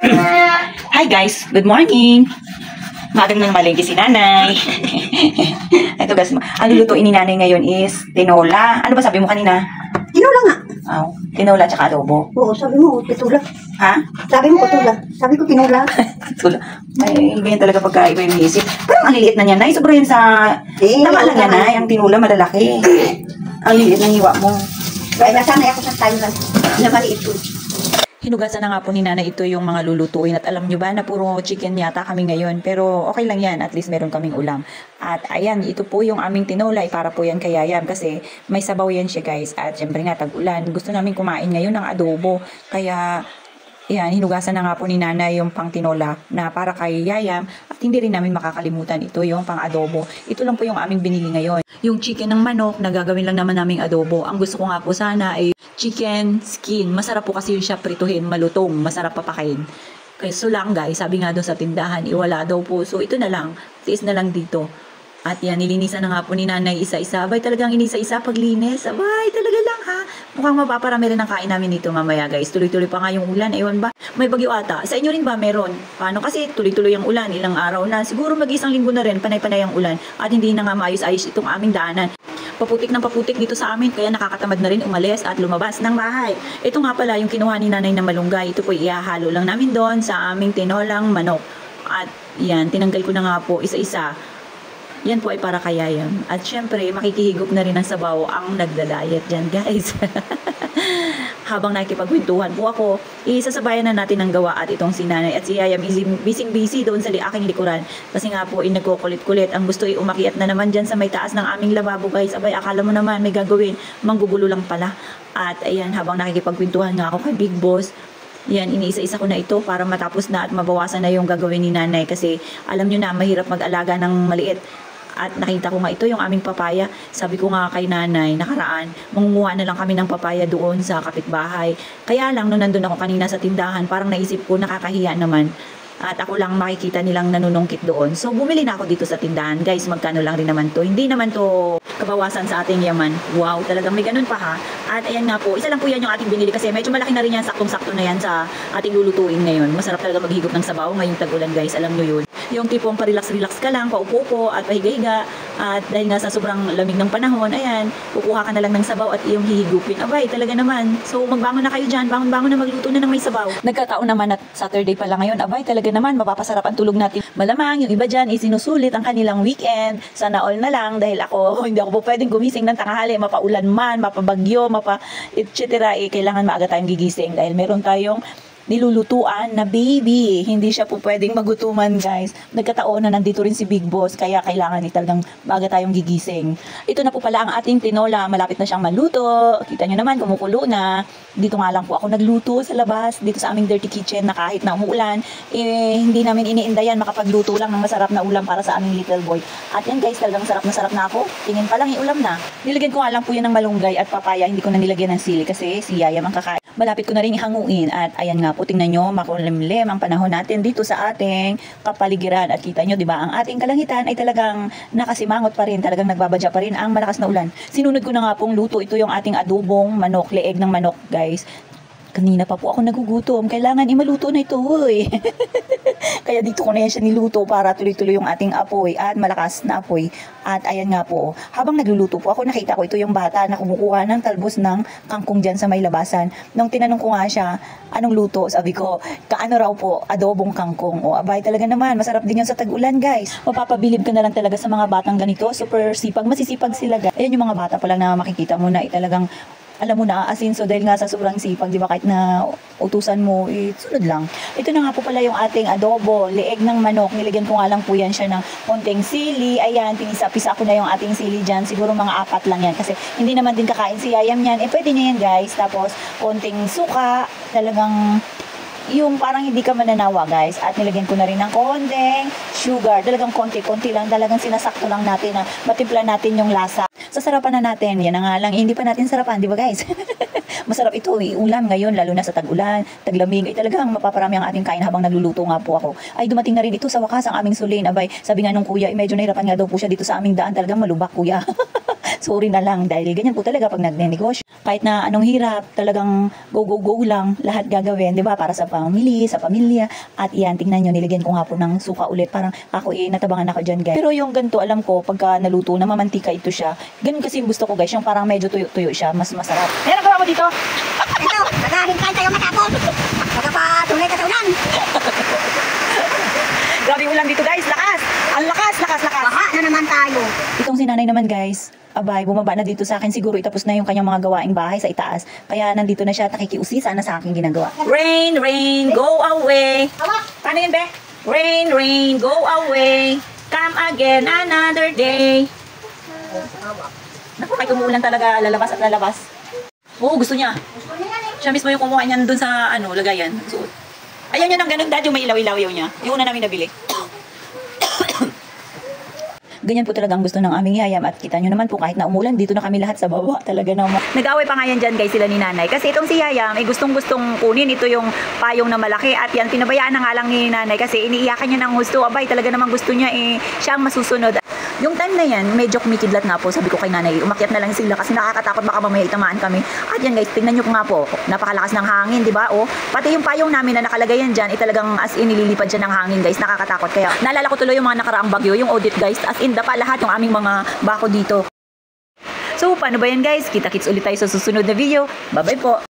Hi guys, good morning. Magang nang malengke si nanay. Ito guys, ang lulutuin ni nanay ngayon is tinola. Ano ba sabi mo kanina? Tinola nga. Oh, tinola tsaka adobo. Oo, sabi mo, tinola. Ha? Sabi mo, tinola. Sabi ko, tinola. Tinola. Ay, ganyan talaga pagka iba yung isip. Pero ang liliit na niya, nay. Sobra yun sa... tama lang yan, nay. Ang tinola malalaki. Ang liliit ng hiwa mo. Kaya nasanay ako sa Thailand. Na maliit ko. Hinugasan na nga po ni nanay ito yung mga lulutuin at alam nyo ba na puro chicken yata kami ngayon, pero okay lang yan, at least meron kaming ulam. At ayan, ito po yung aming tinola, para po yan kay Yayam kasi may sabaw yan siya guys, at syempre nga tag-ulan, gusto namin kumain ngayon ng adobo, kaya yan, hinugasan na nga po ni nanay yung pang tinola na para kay Yayam, at hindi rin namin makakalimutan ito yung pang adobo. Ito lang po yung aming binili ngayon. Yung chicken ng manok na gagawin lang naman naming adobo. Ang gusto ko nga po sana ay chicken skin. Masarap po kasi siya prituhin, malutong, masarap papakain. So lang guys, sabi nga doon sa tindahan, iwala daw po. So ito na lang, tiis na lang dito. At yan, nilinisan na nga po ni nanay isa-isa. Abay, talagang inisa-isa paglinis. Abay, talaga lang ha. Mukhang mapaparami rin ang kain namin dito mamaya guys. Tuloy-tuloy pa nga yung ulan. Ewan ba? May bagyo ata. Sa inyo rin ba meron? Paano? Kasi tuloy-tuloy ang ulan. Ilang araw na. Siguro mag-isang linggo na rin. Panay-panay ang ulan. At hindi na nga maayos-ayos itong aming daanan. Paputik ng paputik dito sa amin. Kaya nakakatamad na rin umalis at lumabas ng bahay. Ito nga pala yung kinuha ni nanay na malunggay. Ito po ihahalo lang namin doon sa aming tinolang manok. At yan, tinanggal ko na nga po isa-isa. Yan po ay para kay Yayam. At syempre, makikihigop na rin ng sabaw ang nagdadayet dyan, guys. Habang nakikipagkwentuhan po ako, isasabayan na natin ang gawa at itong si nanay at si Yayam is busy doon sa aking likuran. Kasi nga po, nagkukulit-kulit. Ang gusto ay umakyat na naman dyan sa may taas ng aming lababo, guys. Abay, akala mo naman may gagawin. Manggugulo lang pala. At ayan, habang nakikipagkwentuhan nga ako kay Big Boss, yan, iniisa-isa ko na ito para matapos na at mabawasan na yung gagawin ni nanay. Kasi alam nyo na, mahirap mag-alaga ng maliit. At nakita ko nga ito, yung aming papaya. Sabi ko nga kay nanay, nakaraan, mangunguha na lang kami ng papaya doon sa kapitbahay. Kaya lang, nung nandun ako kanina sa tindahan, parang naisip ko, nakakahiya naman. At ako lang makikita nilang nanunungkit doon. So, bumili na ako dito sa tindahan. Guys, magkano lang rin naman to. Hindi naman to kabawasan sa ating yaman. Wow, talagang may ganun pa ha. At ayan nga po, isa lang po yan yung ating binili kasi medyo malaki na rin yan, saktong-sakto na yan sa ating lulutuin ngayon. Masarap talaga maghigop ng sabaw ngayong tag-ulan guys, alam nyo yun. Yung tipong pa-relax-relax ka lang, paupo-upo at pahiga-higa. At dahil nga sa sobrang lamig ng panahon, ayan, kukuha ka na lang ng sabaw at iyong hihigupin. Abay, talaga naman. So, magbangon na kayo dyan, bangon-bangon na magluto na ng may sabaw. Nagkataon naman at Saturday pa lang ngayon, abay, talaga naman, mapapasarap ang tulog natin. Malamang, yung iba dyan, isinusulit ang kanilang weekend. Sana all na lang, dahil ako, hindi ako po pwedeng gumising ng tanghali, mapaulan man, mapabagyo, etc. Kailangan maaga tayong gigising dahil meron tayong nilulutuan na baby. Hindi siya po pwedeng magutuman guys. Nagkataon na nandito rin si Big Boss kaya kailangan talagang baga tayong gigising. Ito na po pala ang ating tinola. Malapit na siyang maluto. Kita nyo naman kumukulo na. Dito nga lang po ako nagluto sa labas. Dito sa aming dirty kitchen na kahit na umuulan, hindi namin iniindayan makapagluto lang ng masarap na ulam para sa aming little boy. At yan guys, talagang sarap na ako. Tingin pa lang yung ulam na. Nilagyan ko nga lang po yan ng malunggay at papaya. Hindi ko na nilagyan ng sili kasi si Yayam ang kakain. Malapit ko na rin ihanguin at ayan nga po, tingnan nyo, makulimlim ang panahon natin dito sa ating kapaligiran. At kita nyo, di ba, ang ating kalangitan ay talagang nakasimangot pa rin, talagang nagbabadya pa rin ang malakas na ulan. Sinunod ko na nga pong luto, ito yung ating adobong manok, leeg ng manok, guys. Kanina pa po ako nagugutom, kailangan imaluto na ito, hoy. Kaya dito ko na yan siya niluto para tuloy-tuloy yung ating apoy at malakas na apoy. At ayan nga po, habang nagluluto po ako, nakita ko ito yung bata na kumukuha ng talbos ng kangkong dyan sa may labasan. Nung tinanong ko nga siya, anong luto? Sabi ko, kaano raw po, adobong kangkong. O abay, talaga naman, masarap din yun sa tag-ulan guys. Mapapabilib ka na lang talaga sa mga batang ganito, super sipag, masisipag sila guys. Ayan yung mga bata pa lang na makikita mo na talagang alam mo na, asinso dahil nga sa sobrang sipag, di ba, kahit na utusan mo, sunod lang. Ito na nga po pala yung ating adobo, leeg ng manok. Nilagyan ko nga lang po yan siya ng konting sili. Ayan, pinisa-pisa ko na yung ating sili dyan. Siguro mga 4 lang yan kasi hindi naman din kakain si Yayam yan. Pwede niya yan guys. Tapos, konting suka, talagang yung parang hindi ka mananawa guys. At nilagyan ko na rin ng konting sugar. Talagang konti-konti lang. Talagang sinasakto lang natin na matimpla natin yung lasa. Sasarapan na natin. Yan na nga lang. Hindi pa natin sarapan. Di ba guys? Masarap ito. Ulam ngayon. Lalo na sa tag-ulan, taglamig. Ay talagang mapaparami ang ating kain habang nagluluto nga po ako. Ay dumating na rin ito sa wakas ang aming sulin. Abay, sabi nga nung kuya, medyo nahirapan nga daw po siya dito sa aming daan. Talagang malubak kuya. Sorry na lang dahil ganyan po talaga pag nagnenegosyo. Kahit na anong hirap, talagang go, go, go lang. Lahat gagawin, di ba? Para sa family, sa pamilya. At yan, tingnan nyo, nilagyan ko nga po ng suka ulit. Parang ako natabangan ako dyan, guys. Pero yung ganito, alam ko, pagka naluto, na mamantika ito siya. Ganun kasi yung gusto ko, guys. Yung parang medyo tuyo-tuyo siya. Mas masarap. Ayan ang gawa mo dito. Ito, nagahintay tayo matapos. Magpapatunay ka sa ulan. Grabe ulan dito, guys. Lakas! Ang lakas, lakas, lakas. Baha na naman tayo. Itong si nanay naman, guys, abay, bumaba na dito sa akin. Siguro itapos na yung kanyang mga gawaing bahay sa itaas. Kaya nandito na siya, nakikiusi sana sa aking ginagawa. Rain, rain, go away. Paano yun, be? Rain, rain, go away. Come again another day. Naku, kahit umuulan talaga, lalabas at lalabas. Oo, gusto niya. Siya mismo yung kumuha niyan dun sa, lagayan. So, ayaw niya ng ganun, dad, yung may ilaw-ilaw yaw niya. Yung una namin nabili. Ganyan po talaga ang gusto ng aming yayam at kita nyo naman po kahit na umulan, dito na kami lahat sa baba talaga naman. Nag-away pa nga yan dyan guys sila ni nanay kasi itong si yayam ay gustong-gustong kunin ito yung payong na malaki at yan pinabayaan na nga lang ni nanay kasi iniiyakan niya ng gusto. Abay talaga naman gusto niya siya ang masusunod. Yung time na yan, medyo kumikidlat nga po. Sabi ko kay nanay, umakyat na lang sila kasi nakakatakot baka mamaya itamaan kami. At yan guys, tingnan nyo nga po, napakalakas ng hangin, di ba? O, pati yung payong namin na nakalagay yan dyan, talagang as in nililipad dyan ng hangin guys, nakakatakot. Kaya naalala ko tuloy yung mga nakaraang bagyo, yung audit guys, as in dapa lahat yung aming mga bako dito. So, paano ba yan guys? Kita-kits ulit tayo sa susunod na video. Bye-bye po!